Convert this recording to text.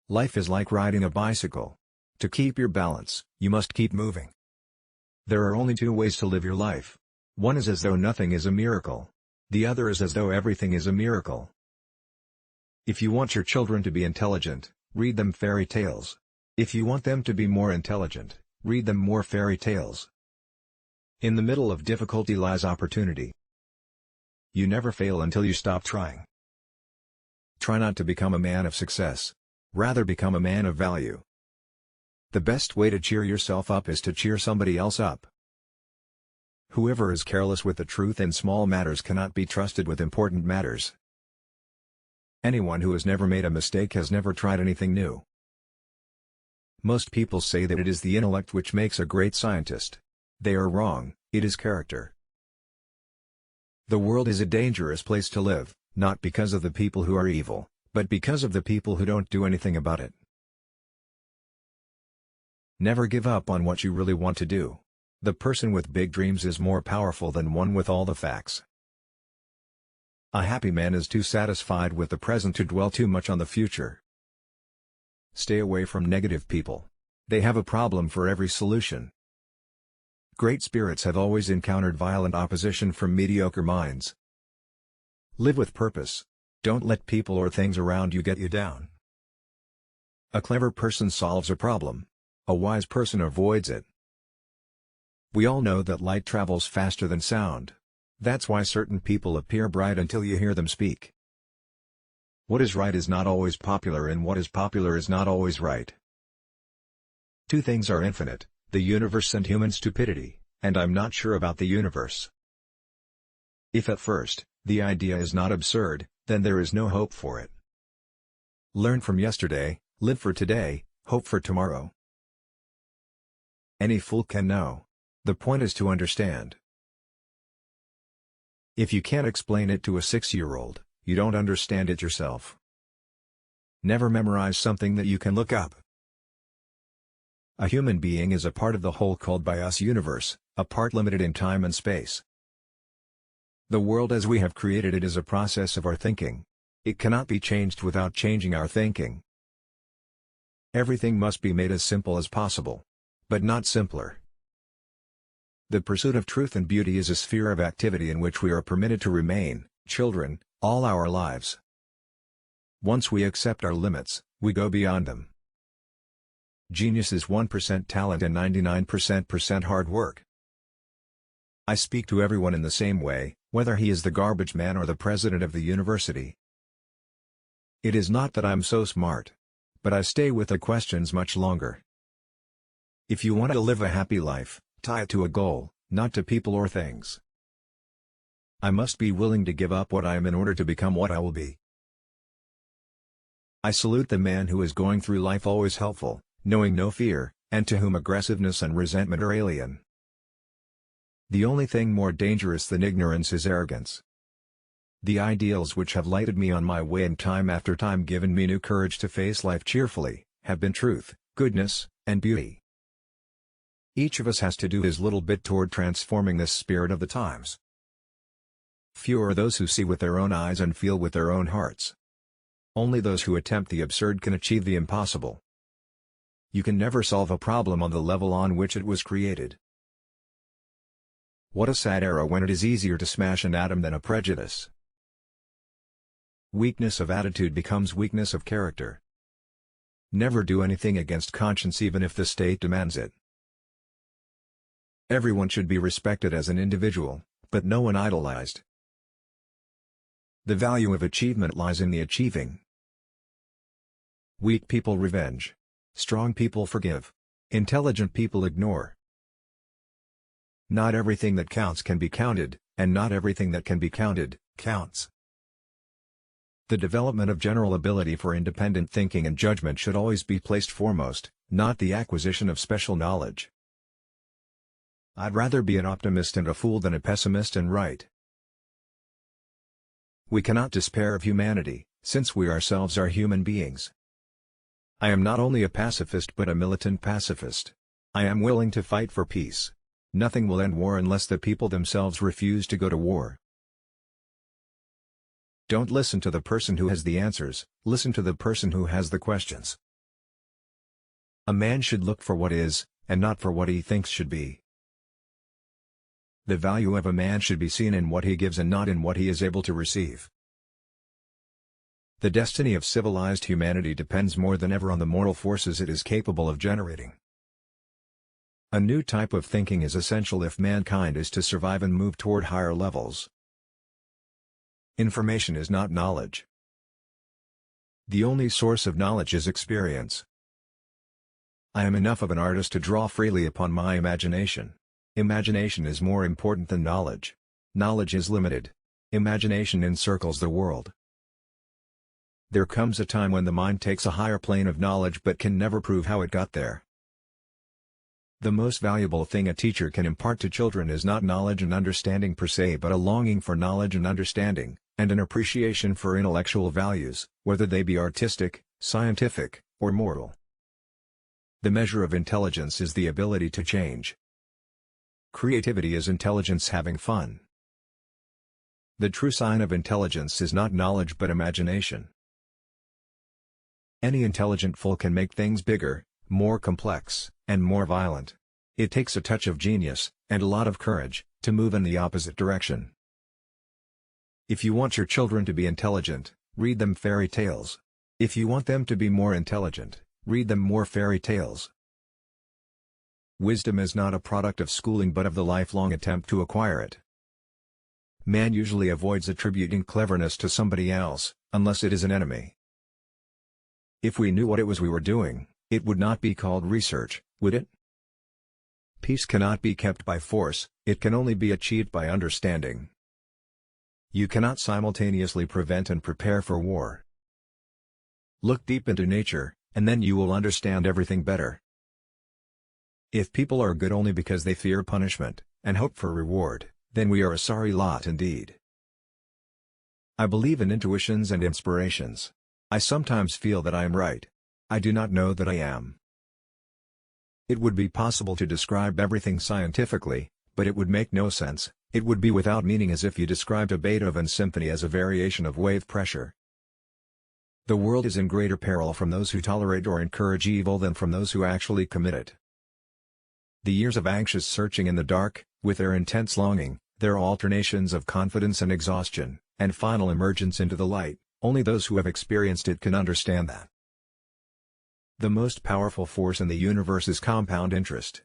Life is like riding a bicycle. To keep your balance, you must keep moving. There are only two ways to live your life. One is as though nothing is a miracle. The other is as though everything is a miracle. If you want your children to be intelligent, read them fairy tales. If you want them to be more intelligent, read them more fairy tales. In the middle of difficulty lies opportunity. You never fail until you stop trying. Try not to become a man of success. Rather become a man of value. The best way to cheer yourself up is to cheer somebody else up. Whoever is careless with the truth in small matters cannot be trusted with important matters. Anyone who has never made a mistake has never tried anything new. Most people say that it is the intellect which makes a great scientist. They are wrong, it is character. The world is a dangerous place to live, not because of the people who are evil, but because of the people who don't do anything about it. Never give up on what you really want to do. The person with big dreams is more powerful than one with all the facts. A happy man is too satisfied with the present to dwell too much on the future. Stay away from negative people. They have a problem for every solution. Great spirits have always encountered violent opposition from mediocre minds. Live with purpose. Don't let people or things around you get you down. A clever person solves a problem. A wise person avoids it. We all know that light travels faster than sound. That's why certain people appear bright until you hear them speak. What is right is not always popular, and what is popular is not always right. Two things are infinite, the universe and human stupidity, and I'm not sure about the universe. If at first, the idea is not absurd, then there is no hope for it. Learn from yesterday, live for today, hope for tomorrow. Any fool can know. The point is to understand. If you can't explain it to a 6-year-old, you don't understand it yourself. Never memorize something that you can look up. A human being is a part of the whole called by us universe, a part limited in time and space. The world as we have created it is a process of our thinking. It cannot be changed without changing our thinking. Everything must be made as simple as possible. But not simpler. The pursuit of truth and beauty is a sphere of activity in which we are permitted to remain, children, all our lives. Once we accept our limits, we go beyond them. Genius is 1% talent and 99% hard work. I speak to everyone in the same way, whether he is the garbage man or the president of the university. It is not that I'm so smart. But I stay with the questions much longer. If you want to live a happy life, tie it to a goal, not to people or things. I must be willing to give up what I am in order to become what I will be. I salute the man who is going through life always helpful, knowing no fear, and to whom aggressiveness and resentment are alien. The only thing more dangerous than ignorance is arrogance. The ideals which have lighted me on my way and time after time given me new courage to face life cheerfully, have been truth, goodness, and beauty. Each of us has to do his little bit toward transforming this spirit of the times. Few are those who see with their own eyes and feel with their own hearts. Only those who attempt the absurd can achieve the impossible. You can never solve a problem on the level on which it was created. What a sad era when it is easier to smash an atom than a prejudice. Weakness of attitude becomes weakness of character. Never do anything against conscience even if the state demands it. Everyone should be respected as an individual, but no one idolized. The value of achievement lies in the achieving. Weak people revenge. Strong people forgive. Intelligent people ignore. Not everything that counts can be counted, and not everything that can be counted, counts. The development of general ability for independent thinking and judgment should always be placed foremost, not the acquisition of special knowledge. I'd rather be an optimist and a fool than a pessimist and right. We cannot despair of humanity, since we ourselves are human beings. I am not only a pacifist but a militant pacifist. I am willing to fight for peace. Nothing will end war unless the people themselves refuse to go to war. Don't listen to the person who has the answers, listen to the person who has the questions. A man should look for what is, and not for what he thinks should be. The value of a man should be seen in what he gives and not in what he is able to receive. The destiny of civilized humanity depends more than ever on the moral forces it is capable of generating. A new type of thinking is essential if mankind is to survive and move toward higher levels. Information is not knowledge. The only source of knowledge is experience. I am enough of an artist to draw freely upon my imagination. Imagination is more important than knowledge. Knowledge is limited. Imagination encircles the world. There comes a time when the mind takes a higher plane of knowledge but can never prove how it got there. The most valuable thing a teacher can impart to children is not knowledge and understanding per se but a longing for knowledge and understanding, and an appreciation for intellectual values, whether they be artistic, scientific, or moral. The measure of intelligence is the ability to change. Creativity is intelligence having fun. The true sign of intelligence is not knowledge but imagination. Any intelligent fool can make things bigger, more complex, and more violent. It takes a touch of genius, and a lot of courage, to move in the opposite direction. If you want your children to be intelligent, read them fairy tales. If you want them to be more intelligent, read them more fairy tales. Wisdom is not a product of schooling but of the lifelong attempt to acquire it. Man usually avoids attributing cleverness to somebody else, unless it is an enemy. If we knew what it was we were doing, it would not be called research, would it? Peace cannot be kept by force, it can only be achieved by understanding. You cannot simultaneously prevent and prepare for war. Look deep into nature, and then you will understand everything better. If people are good only because they fear punishment, and hope for reward, then we are a sorry lot indeed. I believe in intuitions and inspirations. I sometimes feel that I am right. I do not know that I am. It would be possible to describe everything scientifically, but it would make no sense. It would be without meaning as if you described a Beethoven symphony as a variation of wave pressure. The world is in greater peril from those who tolerate or encourage evil than from those who actually commit it. The years of anxious searching in the dark, with their intense longing, their alternations of confidence and exhaustion, and final emergence into the light, only those who have experienced it can understand that. The most powerful force in the universe is compound interest.